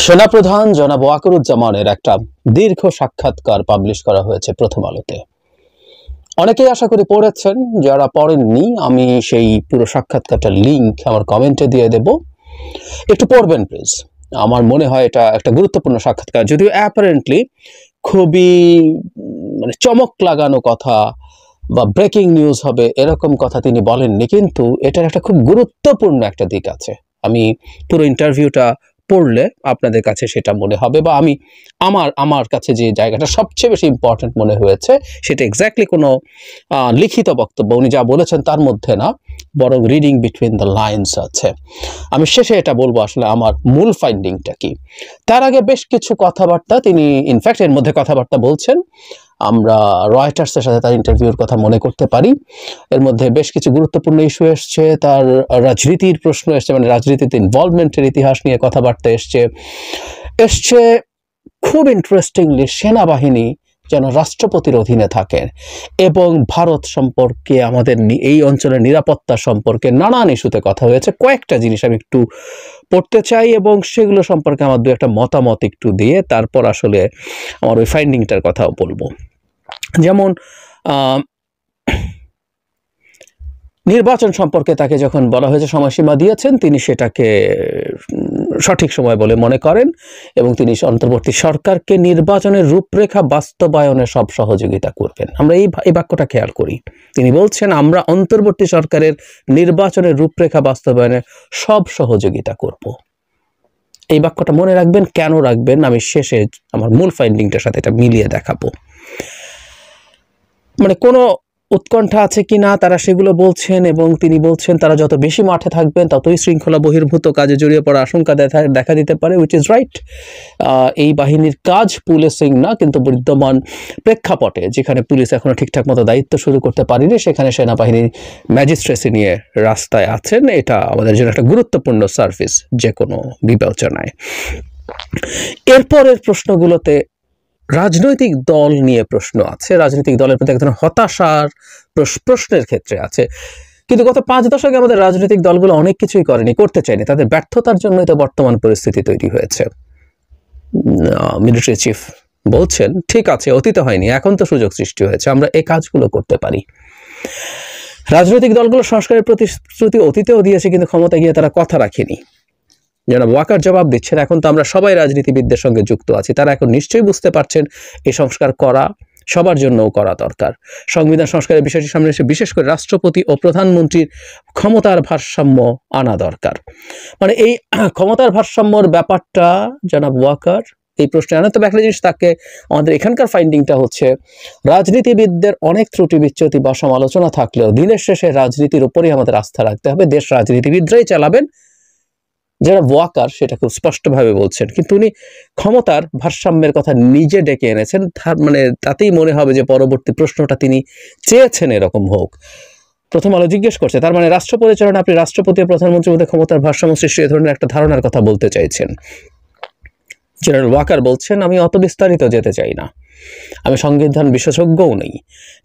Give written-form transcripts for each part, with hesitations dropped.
সেনাপ্রধান জনাব ওয়াকারুজ্জামানের একটা দীর্ঘ সাক্ষাৎকার পাবলিশ করা হয়েছে প্রথম আলোতে। অনেকেই আশা করি পড়েছেন, যারা পড়েননি আমি সেই পুরো সাক্ষাৎকারটার লিংক আমার কমেন্টে দিয়ে দেব, একটু পড়বেন প্লিজ। আমার মনে হয় এটা একটা গুরুত্বপূর্ণ সাক্ষাৎকার, যদিও অ্যাপারেন্টলি খুবই চমক লাগানো কথা বা ব্রেকিং নিউজ হবে এরকম কথা তিনি বলেননি, কিন্তু এটার একটা খুব গুরুত্বপূর্ণ একটা দিক আছে। আমি পুরো ইন্টারভিউটা পড়লে আপনাদের কাছে সেটা মনে হবে, বা আমি আমার কাছে যে জায়গাটা সবচেয়ে বেশি ইম্পর্টেন্ট মনে হয়েছে সেটা এক্স্যাক্টলি কোনো লিখিত বক্তব্য উনি যা বলেছেন তার মধ্যে না, বরং রিডিং বিটুইন দ্য লাইনস আছে। আমি শেষে এটা বলবো আসলে আমার মূল ফাইন্ডিংটা কি। তার আগে বেশ কিছু কথাবার্তা তিনি, ইনফ্যাক্ট এর মধ্যে কথাবার্তা বলছেন, আমরা রয়টার্সের সাথে তার ইন্টারভিউর কথা মনে করতে পারি। এর মধ্যে বেশ কিছু গুরুত্বপূর্ণ ইস্যু এসছে, তার রাজনীতির প্রশ্ন এসছে, মানে রাজনীতিতে ইনভলভমেন্টের ইতিহাস নিয়ে কথাবার্তা এসছে খুব ইন্টারেস্টিংলি সেনাবাহিনী যেন রাষ্ট্রপতির অধীনে থাকেন এবং ভারত সম্পর্কে, আমাদের এই অঞ্চলের নিরাপত্তা সম্পর্কে নানান ইস্যুতে কথা হয়েছে। কয়েকটা জিনিস আমি একটু পড়তে চাই এবং সেগুলো সম্পর্কে আমার দু একটা মতামত একটু দিয়ে তারপর আসলে আমার ওই ফাইন্ডিংটার কথাও বলবো। যেমন নির্বাচন সম্পর্কে তাকে যখন বলা হয়েছে সময়সীমা দিয়েছেন, তিনি সেটাকে সঠিক সময় বলে মনে করেন এবং তিনি অন্তর্বর্তী সরকারকে নির্বাচনের রূপরেখা বাস্তবায়নে সব সহযোগিতা করবেন। আমরা এই বাক্যটা খেয়াল করি। তিনি বলছেন আমরা অন্তর্বর্তী সরকারের নির্বাচনের রূপরেখা বাস্তবায়নে সব সহযোগিতা করব। এই বাক্যটা মনে রাখবেন। কেন রাখবেন আমি শেষে আমার মূল ফাইন্ডিংটার সাথে এটা মিলিয়ে দেখাবো। মানে কোনো উৎকণ্ঠা আছে কি না তারা সেগুলো বলছেন, এবং তিনি বলছেন তারা যত বেশি মাঠে থাকবেন ততই শৃঙ্খলা বহির্ভূত কাজে জড়িয়ে পড়ার আশঙ্কা দেখা দিতে পারে, উইচ ইজ রাইট। এই বাহিনীর কাজ পুলিশিং না, কিন্তু বিদ্যমান প্রেক্ষাপটে যেখানে পুলিশ এখনো ঠিকঠাক মতো দায়িত্ব শুরু করতে পারেনি, সেখানে সেনাবাহিনী ম্যাজিস্ট্রেসি নিয়ে রাস্তায় আছেন। এটা আমাদের জন্য একটা গুরুত্বপূর্ণ সার্ভিস যে কোনো বিবেচনায়। এরপরের প্রশ্নগুলোতে রাজনৈতিক দল নিয়ে প্রশ্ন আছে, রাজনৈতিক দলের প্রতি এক ধরনের হতাশার প্রশ্নের ক্ষেত্রে আছে। কিন্তু গত 5 দশকে আমাদের রাজনৈতিক দলগুলো অনেক কিছুই করেনি, করতে চায়নি, তাদের ব্যর্থতার জন্যই তো বর্তমান পরিস্থিতি তৈরি হয়েছে। মিলিটারি চিফ বলছেন ঠিক আছে, অতীতে হয়নি, এখন তো সুযোগ সৃষ্টি হয়েছে, আমরা এই কাজগুলো করতে পারি। রাজনৈতিক দলগুলো সংস্কারের প্রতিশ্রুতি অতীতেও দিয়েছে, কিন্তু ক্ষমতা গিয়ে তারা কথা রাখেনি। জনাব ওয়াকার জবাব দিচ্ছেন এখন তো আমরা সবাই রাজনীতিবিদদের সঙ্গে যুক্ত আছি, তারা এখন নিশ্চয়ই বুঝতে পারছেন এই সংস্কার করা সবার জন্যও করা দরকার। সংবিধান সংস্কারের বিষয়টি সামনে এসে বিশেষ করে রাষ্ট্রপতি ও প্রধানমন্ত্রীর ক্ষমতার ভারসাম্য আনা দরকার। মানে এই ক্ষমতার ভারসাম্যর ব্যাপারটা জনাব ওয়াকার এই প্রশ্নে আনা। তবে একটা জিনিস তাকে আমাদের এখানকার ফাইন্ডিংটা হচ্ছে, রাজনীতিবিদদের অনেক ত্রুটি বিচ্যুতি বা সমালোচনা থাকলেও দিনের শেষে রাজনীতির উপরেই আমাদের আস্থা রাখতে হবে, দেশ রাজনীতিবিদরাই চালাবেন, যারা ওয়াকার সেটা খুব স্পষ্টভাবে বলছেন। কিন্তু উনি ক্ষমতার ভারসাম্যের কথা নিজে ডেকে এনেছেন, মানে তাতেই মনে হবে যে পরবর্তী প্রশ্নটা তিনি চেয়েছেন এরকম হোক। প্রথম আলো জিজ্ঞেস করছে, তার মানে রাষ্ট্র পরিচালনা আপনি রাষ্ট্রপতি ও প্রধানমন্ত্রীর মধ্যে ক্ষমতার ভারসাম্য সৃষ্টি এ ধরনের একটা ধারণার কথা বলতে চাইছেন। জেনারেল ওয়াকার বলছেন আমি অত বিস্তারিত যেতে চাই না, আমি সংবিধান বিশেষজ্ঞও নেই,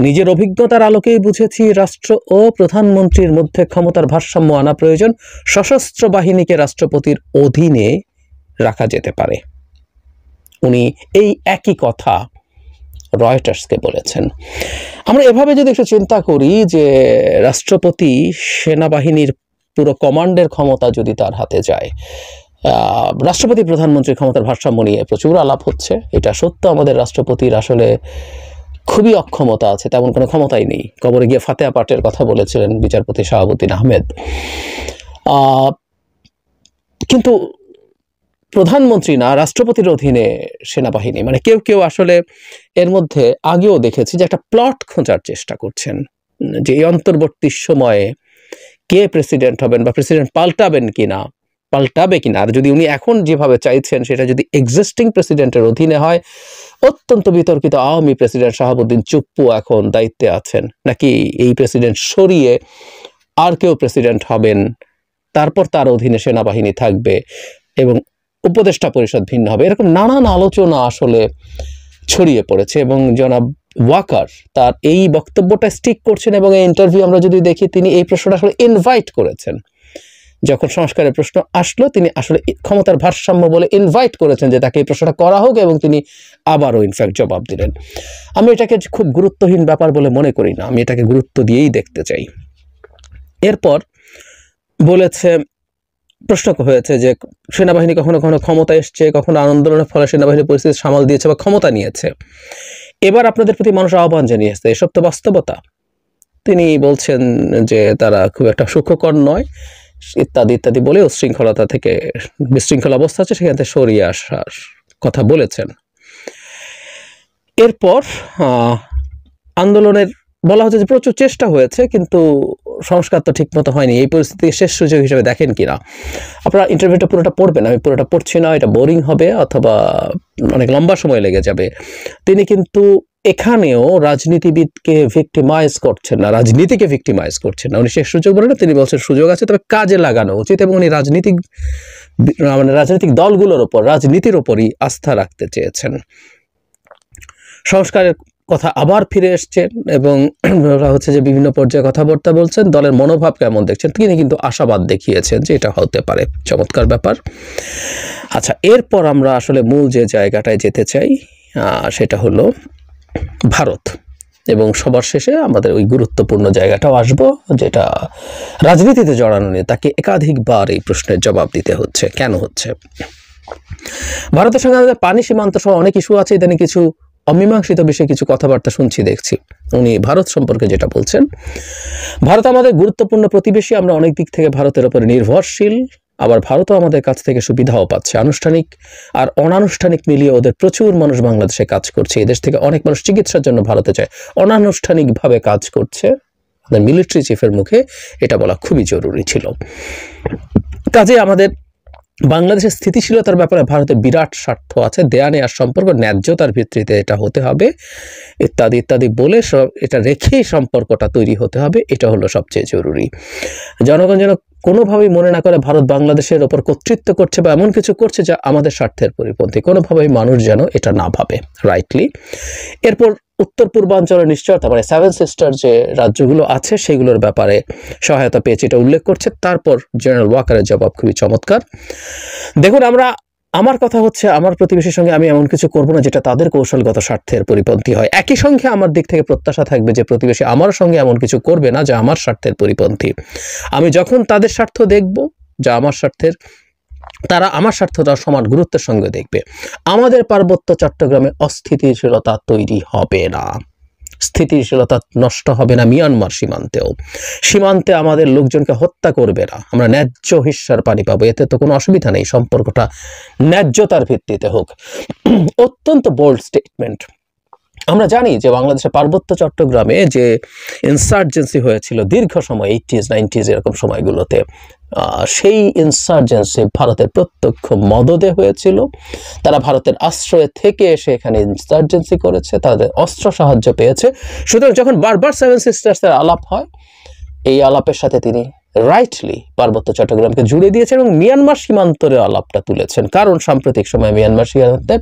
নিজের অভিজ্ঞতার আলোকেই বুঝেছি রাষ্ট্র ও প্রধানমন্ত্রীর মধ্যে ক্ষমতার ভারসাম্য আনা প্রয়োজন, সশস্ত্র বাহিনীকে রাষ্ট্রপতির অধীনে রাখা যেতে পারে। উনি এই একই কথা রয়টার্সকে বলেছেন। আমরা এভাবে যদি একটু চিন্তা করি যে রাষ্ট্রপতি সেনাবাহিনীর পুরো কমান্ডের ক্ষমতা যদি তার হাতে যায়, রাষ্ট্রপতি প্রধানমন্ত্রীর ক্ষমতার ভারসাম্য নিয়ে প্রচুর আলাপ হচ্ছে। এটা সত্য, আমাদের রাষ্ট্রপতির আসলে খুবই অক্ষমতা আছে, তেমন কোনো ক্ষমতাই নেই। কবরে গিয়ে ফাতেহা পাঠের কথা বলেছিলেন বিচারপতি শাহাবুদ্দিন আহমেদ। কিন্তু প্রধানমন্ত্রী না, রাষ্ট্রপতির অধীনে সেনাবাহিনী, মানে কেউ আসলে এর মধ্যে আগেও দেখেছি যে একটা প্লট খোঁজার চেষ্টা করছেন যে এই অন্তর্বর্তী সময়ে কে প্রেসিডেন্ট হবেন বা প্রেসিডেন্ট পাল্টাবে কিনা। আর যদি উনি এখন যেভাবে চাইছেন সেটা যদি এক্সিস্টিং প্রেসিডেন্টের অধীনে হয়, অত্যন্ত বিতর্কিত আওয়ামী প্রেসিডেন্ট শাহাবুদ্দিন চুপ্পু এখন দায়িত্বে আছেন, নাকি এই প্রেসিডেন্ট সরিয়ে আর কেউ প্রেসিডেন্ট হবেন, তারপর তার অধীনে সেনাবাহিনী থাকবে এবং উপদেষ্টা পরিষদ ভিন্ন হবে, এরকম নানান আলোচনা আসলে ছড়িয়ে পড়েছে। এবং জনাব ওয়াকার তার এই বক্তব্যটা স্টিক করছেন এবং এই ইন্টারভিউ আমরা যদি দেখি তিনি এই প্রশ্নটা আসলে ইনভাইট করেছেন যখন সংস্কারের প্রশ্ন আসলো তিনি আসলে ক্ষমতার ভারসাম্য বলে ইনভাইট করেছেন যে তাকে এই প্রশ্নটা করা হোক, এবং তিনি আবারও ইনফ্যাক্ট জবাব দিলেন। আমি এটাকে খুব গুরুত্বহীন ব্যাপার বলে মনে করি না, আমি এটাকে গুরুত্ব দিয়েই দেখতে চাই। এরপর বলেছে, প্রশ্ন হয়েছে যে সেনাবাহিনী কখনো কখনো ক্ষমতা এসছে, কখনো আন্দোলনের ফলে সেনাবাহিনী পরিস্থিতি সামাল দিয়েছে বা ক্ষমতা নিয়েছে, এবার আপনাদের প্রতি মানুষ আহ্বান জানিয়েছে, এসব তো বাস্তবতা। তিনি বলছেন যে তারা খুব একটা সুখকর নয় ইত্যাদি ইত্যাদি বলে উচ্ছৃঙ্খলতা থেকে, বিশৃঙ্খল অবস্থা আছে সেখান থেকে সরিয়ে আসার কথা বলেছেন। এরপর আন্দোলনের বলা হচ্ছে যে প্রচুর চেষ্টা হয়েছে কিন্তু সংস্কার তো ঠিক মতো হয়নি, এই পরিস্থিতিকে শেষ সুযোগ হিসেবে দেখেন কিনা। আপনারা ইন্টারভিউটা পুরোটা পড়বেন, আমি পুরোটা পড়ছি না, এটা বোরিং হবে অথবা অনেক লম্বা সময় লেগে যাবে। তিনি কিন্তু এখানেও রাজনীতিবিদকে ভিক্টিমাইজ করছেন না, রাজনীতিকে ভিক্টিমাইজ করছেন না। উনি শেষ সুযোগ বলেন না, তিনি বলছেন সুযোগ আছে তবে কাজে লাগানো উচিত, এবং উনি রাজনৈতিক দলগুলোর ওপর, রাজনীতির ওপরই আস্থা রাখতে চেয়েছেন। সংস্কারের কথা আবার ফিরে এসছেন এবং হচ্ছে যে বিভিন্ন পর্যায়ে কথাবার্তা বলছেন, দলের মনোভাব কেমন দেখছেন, তিনি কিন্তু আশাবাদ দেখিয়েছেন যে এটা হতে পারে, চমৎকার ব্যাপার। আচ্ছা, এরপর আমরা আসলে মূল যে জায়গাটায় যেতে চাই সেটা হলো ভারত, এবং সবার শেষে আমাদের ওই গুরুত্বপূর্ণ জায়গাটাও আসবো, যেটা রাজনীতিতে জড়ানো নিয়ে তাকে একাধিকবার এই প্রশ্নের জবাব দিতে হচ্ছে, কেন হচ্ছে। ভারতের সঙ্গে আমাদের পানি সীমান্ত সহ অনেক ইস্যু আছে, ইদানিং কিছু অমীমাংসিত বিষয়ে কিছু কথাবার্তা শুনছি, দেখছি। উনি ভারত সম্পর্কে যেটা বলছেন, ভারত আমাদের গুরুত্বপূর্ণ প্রতিবেশী, আমরা অনেক দিক থেকে ভারতের উপরে নির্ভরশীল, আবার ভারতও আমাদের কাছ থেকে সুবিধাও পাচ্ছে। আনুষ্ঠানিক আর অনানুষ্ঠানিক মিলিয়ে ওদের প্রচুর মানুষ বাংলাদেশে কাজ করছে, এদেশ থেকে অনেক মানুষ চিকিৎসার জন্য ভারতে যায়, অনানুষ্ঠানিকভাবে কাজ করছে। আমাদের মিলিটারি চিফের মুখে এটা বলা খুবই জরুরি ছিল। কাজে আমাদের বাংলাদেশের স্থিতিশীলতার ব্যাপারে ভারতের বিরাট স্বার্থ আছে, দেয়া নেয়ার সম্পর্ক ন্যায্যতার ভিত্তিতে এটা হতে হবে, ইত্যাদি ইত্যাদি বলে এটা রেখেই সম্পর্কটা তৈরি হতে হবে, এটা হলো সবচেয়ে জরুরি। জনগণ যেন কোনোভাবেই মনে না করে ভারত বাংলাদেশের ওপর কর্তৃত্ব করছে বা এমন কিছু করছে যা আমাদের স্বার্থের পরিপন্থী, কোনোভাবেই মানুষ যেন এটা না ভাবে, রাইটলি। এরপর উত্তর পূর্বাঞ্চলের নিশ্চয়তা, মানে 7 সিস্টার যে রাজ্যগুলো আছে সেগুলোর ব্যাপারে সহায়তা পেয়েছে এটা উল্লেখ করছে। তারপর জেনারেল ওয়াকারের জবাব খুবই চমৎকার। দেখুন, আমার কথা হচ্ছে আমার প্রতিবেশীর সঙ্গে আমি এমন কিছু করব না যেটা তাদের কৌশলগত স্বার্থের পরিপন্থী হয়। একই সঙ্গে আমার দিক থেকে প্রত্যাশা থাকবে যে প্রতিবেশী আমার সঙ্গে এমন কিছু করবে না যা আমার স্বার্থের পরিপন্থী। আমি যখন তাদের স্বার্থ দেখব যা আমার স্বার্থের, তারা আমার স্বার্থটা সমান গুরুত্বের সঙ্গে দেখবে। আমাদের পার্বত্য চট্টগ্রামে অস্থিতিশীলতা তৈরি হবে না, স্থিতিশীলতা নষ্ট হবে না মিয়ানমার সীমান্তে আমাদের লোকজনকে হত্যা করবে না, আমরা ন্যায্য হিস্যার পানি পাবো, এতে তো কোনো অসুবিধা নেই, সম্পর্কটা ন্যায্যতার ভিত্তিতে হোক। অত্যন্ত বোল্ড স্টেটমেন্ট। আমরা জানি যে বাংলাদেশের পার্বত্য চট্টগ্রামে যে ইনসার্জেন্সি হয়েছিল দীর্ঘ সময় 80s 90s এরকম সময়গুলোতে, সেই ইনসার্জেন্সি ভারতের প্রত্যক্ষ মদদে হয়েছিল। তারা ভারতের আশ্রয়ে থেকে এসে এখানে ইনসার্জেন্সি করেছে, তাদের অস্ত্র সাহায্য পেয়েছে। সুতরাং যখন বারবার 7 সিস্টার্সের আলাপ হয়, এই আলাপের সাথে তিনি রাইটলি পার্বত্য চট্টগ্রামকে জুড়ে দিয়েছেন এবং মিয়ানমার সীমান্তের আলাপটা তুলেছেন। কারণ সাম্প্রতিক সময়ে মিয়ানমার সীমান্তে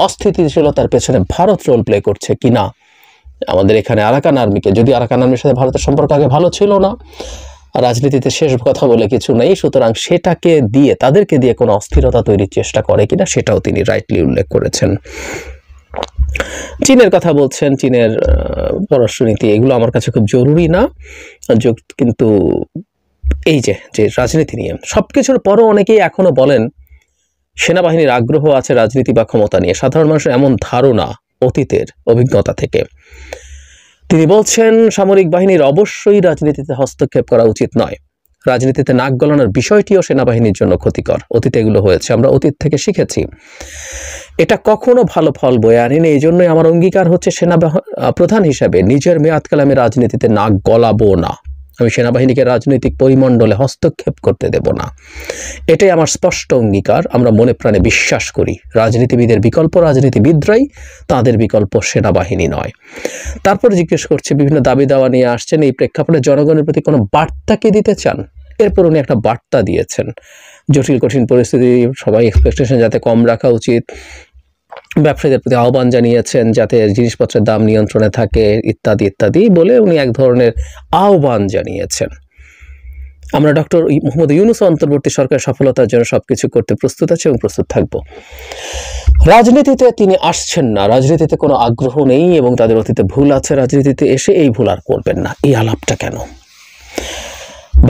অস্থিতিশীলতার পেছনে ভারত রোল প্লে করছে কিনা, আমাদের এখানে আরাকান আর্মিকে, যদি আরাকান আর্মির সাথে ভারতের সম্পর্ক আগে ভালো ছিল না, রাজনীতিতে শেষ কথা বলে কিছু নেই, সুতরাং সেটাকে দিয়ে, তাদেরকে দিয়ে কোনো অস্থিরতা তৈরির চেষ্টা করে কিনা সেটাও তিনি রাইটলি উল্লেখ করেছেন। চীনের কথা বলছেন, চীনের পররাষ্ট্রনীতি, এগুলো আমার কাছে খুব জরুরি না, কিন্তু এই যে রাজনীতি নিয়ে সবকিছুর পরও অনেকেই এখনো বলেন সেনাবাহিনীর আগ্রহ আছে রাজনীতি বা ক্ষমতা নিয়ে। সাধারণ মানুষের এমন ধারণা অতীতের অভিজ্ঞতা থেকে। তিনি বলছেন সামরিক বাহিনীর অবশ্যই রাজনীতিতে হস্তক্ষেপ করা উচিত নয়, রাজনীতিতে নাক গলানোর বিষয়টিও সেনাবাহিনীর জন্য ক্ষতিকর। অতীতে এগুলো হয়েছে, আমরা অতীত থেকে শিখেছি, এটা কখনো ভালো ফল বয়ে আনেনি। এই জন্যই আমার অঙ্গীকার হচ্ছে প্রধান হিসাবে নিজের মেয়াদকালে আমি রাজনীতিতে নাক গলাবো না, আমি সেনাবাহিনীকে রাজনৈতিক পরিমণ্ডলে হস্তক্ষেপ করতে দেব না, এটাই আমার স্পষ্ট অঙ্গীকার। আমরা মনে প্রাণে বিশ্বাস করি রাজনীতিবিদের বিকল্প রাজনীতিবিদরাই, তাদের বিকল্প সেনাবাহিনী নয়। তারপর জিজ্ঞেস করছে, বিভিন্ন দাবি দাওয়া নিয়ে আসছেন, এই প্রেক্ষাপটে জনগণের প্রতি কোনো বার্তা কি দিতে চান? এরপর উনি একটা বার্তা দিয়েছেন, জটিল কঠিন পরিস্থিতি, সবাই এক্সপেকটেশন যাতে কম রাখা উচিত, ব্যবসায়ীদের প্রতি আহ্বান জানিয়েছেন যাতে জিনিসপত্রের দাম নিয়ন্ত্রণে থাকে, ইত্যাদি ইত্যাদি বলে উনি এক ধরনের আহ্বান জানিয়েছেন। আমরা ডক্টর মোহাম্মদ ইউনূস অন্তর্বর্তী সরকারের সফলতার জন্য সবকিছু করতে প্রস্তুত আছি এবং প্রস্তুত থাকব। রাজনীতিতে তিনি আসছেন না, রাজনীতিতে কোনো আগ্রহ নেই এবং তাদের অতীতে ভুল আছে, রাজনীতিতে এসে এই ভুল আর করবেন না। এই আলাপটা কেন?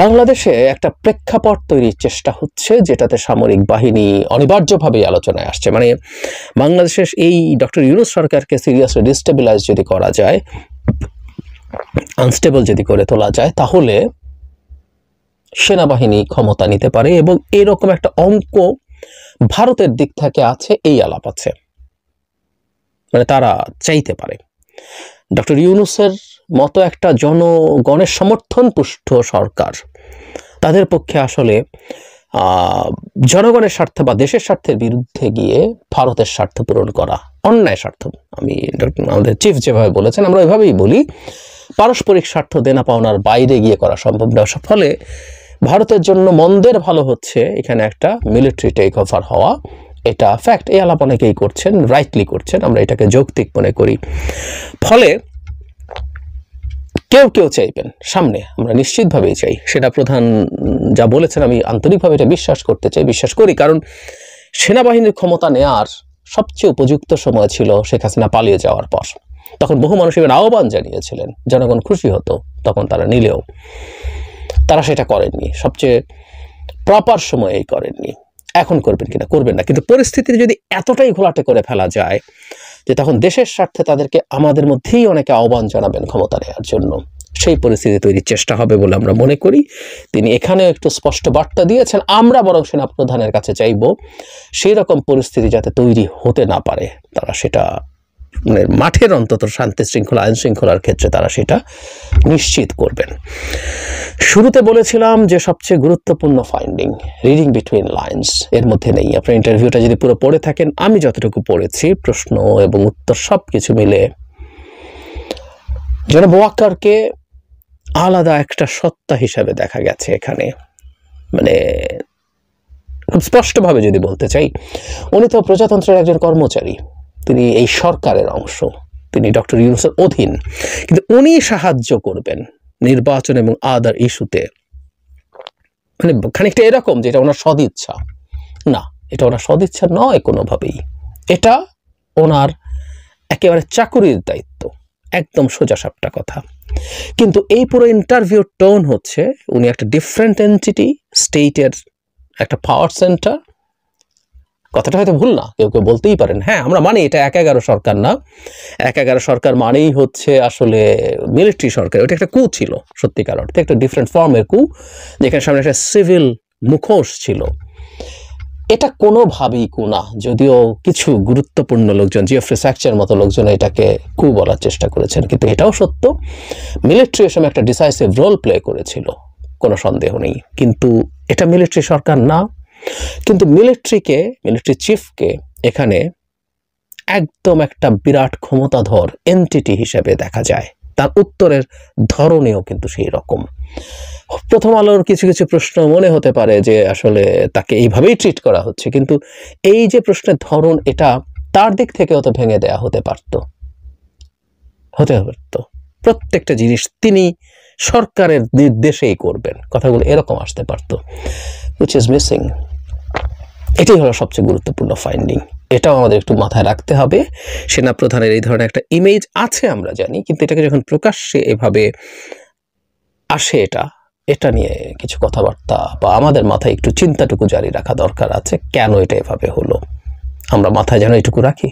বাংলাদেশে একটা প্রেক্ষাপট তৈরির চেষ্টা হচ্ছে যেটাতে সামরিক বাহিনী অনিবার্যভাবেই আলোচনায় আসছে। মানে বাংলাদেশের এই ডক্টর ইউনূস সরকারকে সিরিয়াসলি ডিস্টেবিলাইজ যদি করা যায়, আনস্টেবল যদি করে তোলা যায়, তাহলে সেনাবাহিনী ক্ষমতা নিতে পারে এবং এরকম একটা অঙ্ক ভারতের দিক থেকে আছে, এই আলাপ আছে। মানে তারা চাইতে পারে ডক্টর ইউনূসের মতো একটা জনগণের সমর্থন পুষ্ট সরকার, তাদের পক্ষে আসলে জনগণের স্বার্থ বা দেশের স্বার্থের বিরুদ্ধে গিয়ে ভারতের স্বার্থ পূরণ করা অন্যায় স্বার্থ। আমি আমাদের চিফ যেভাবে বলেছেন, আমরা ওইভাবেই বলি, পারস্পরিক স্বার্থ দেনা পাওনার বাইরে গিয়ে করা সম্ভব না। ফলে ভারতের জন্য মন্দের ভালো হচ্ছে এখানে একটা মিলিটারি টেক ওভার হওয়া, এটা ফ্যাক্ট। এই আলাপ অনেকেই করছেন, রাইটলি করছেন, আমরা এটাকে যৌক্তিক মনে করি। ফলে কেউ কেউ চাইবেন সামনে, আমরা নিশ্চিতভাবেই চাই, সেটা প্রধান যা বলেছেন আমি আন্তরিকভাবে এটা বিশ্বাস করতে চাই, বিশ্বাস করি। কারণ সেনাবাহিনীর ক্ষমতা নেয়ার সবচেয়ে উপযুক্ত সময় ছিল শেখ হাসিনা পালিয়ে যাওয়ার পর। তখন বহু মানুষ এবার আহ্বান জানিয়েছিলেন, জনগণ খুশি হতো তখন তারা নিলেও, তারা সেটা করেননি, সবচেয়ে প্রপার সময়েই করেননি। এখন করবেন কিনা, করবেন না, কিন্তু পরিস্থিতি যদি এতটাই ঘোলাটে করে ফেলা যায় যে তখন দেশের স্বার্থে তাদেরকে আমাদের মধ্যেই অনেকে আহ্বান জানাবেন ক্ষমতা নেওয়ার জন্য, সেই পরিস্থিতি তৈরির চেষ্টা হবে বলে আমরা মনে করি। তিনি এখানে একটু স্পষ্ট বার্তা দিয়েছেন, আমরা বরং সেনাপ্রধানের কাছে চাইব সেই রকম পরিস্থিতি যাতে তৈরি হতে না পারে, তারা সেটা মানে মাঠের অন্তত শান্তি শৃঙ্খলা আইন শৃঙ্খলার ক্ষেত্রে তারা সেটা নিশ্চিত করবেন। শুরুতে বলেছিলাম যে সবচেয়ে গুরুত্বপূর্ণ ফাইন্ডিং রিডিং বিটুইন লাইন্স এর মধ্যে নেই। আপনার ইন্টারভিউটা যদি পুরো পড়ে থাকেন, আমি যতটুকু পড়েছি প্রশ্ন এবং উত্তর সব কিছু মিলে জনাব ওয়াকারকে আলাদা একটা সত্তা হিসাবে দেখা গেছে এখানে। মানে খুব স্পষ্টভাবে যদি বলতে চাই, উনি তো প্রজাতন্ত্রের একজন কর্মচারী, তিনি এই সরকারের অংশ, তিনি ডক্টর ইউনূসের অধীন, কিন্তু উনি সাহায্য করবেন নির্বাচন এবং আদার ইস্যুতে। মানে খানিকটা এরকম যে এটা ওনার সদিচ্ছা না, এটা ওনার সদিচ্ছা নয় কোনোভাবেই, এটা ওনার একেবারে চাকুরির দায়িত্ব, একদম সোজাসাপটা কথা। কিন্তু এই পুরো ইন্টারভিউ টোন হচ্ছে উনি একটা ডিফারেন্ট এন্টিটি, স্টেটের একটা পাওয়ার সেন্টার। কথাটা হয়তো ভুল না, কেউ কেউ বলতেই পারেন, হ্যাঁ আমরা মানি এটা ১/১১ সরকার না, ১/১১ সরকার মানেই হচ্ছে আসলে মিলিটারি সরকার। ওটা একটা কু ছিল সত্যিকার অর্থে, একটা ডিফারেন্ট ফর্মের কু, যেখানে সামনে একটা সিভিল মুখোশ ছিল। এটা কোনোভাবেই কু না, যদিও কিছু গুরুত্বপূর্ণ লোকজন, জিওফ্রি স্যাকচার মতো লোকজন এটাকে কু বলার চেষ্টা করেছেন, কিন্তু এটাও সত্য মিলিটারি এর সময় একটা ডিসাইসিভ রোল প্লে করেছিল, কোনো সন্দেহ নেই। কিন্তু এটা মিলিটারি সরকার না। কিন্তু মিলিটারি চিফকে এখানে একদম একটা বিরাট ক্ষমতাধর এন্টিটি হিসেবে দেখা যায়, তার উত্তরের ধরনেও কিন্তু সেই রকম। প্রথম আলোর কিছু কিছু প্রশ্ন মনে হতে পারে যে আসলে তাকে এইভাবেই ট্রিট করা হচ্ছে, কিন্তু এই যে প্রশ্নের ধরন, এটা তার দিক থেকেও তো ভেঙে দেয়া হতে পারত। প্রত্যেকটা জিনিস তিনি সরকারের নির্দেশেই করবেন, কথাগুলো এরকম আসতে পারত, which is missing। এটাই হলো সবচেয়ে গুরুত্বপূর্ণ ফাইন্ডিং, এটাও আমাদের একটু মাথায় রাখতে হবে। সেনাপ্রধানের এই ধরনের একটা ইমেজ আছে আমরা জানি, কিন্তু এটাকে যখন প্রকাশ্যে এভাবে আসে, এটা নিয়ে কিছু কথাবার্তা বা আমাদের মাথায় একটু চিন্তাটুকু জারি রাখা দরকার আছে, কেন এটা এভাবে হলো, আমরা মাথায় যেন এটুকু রাখি।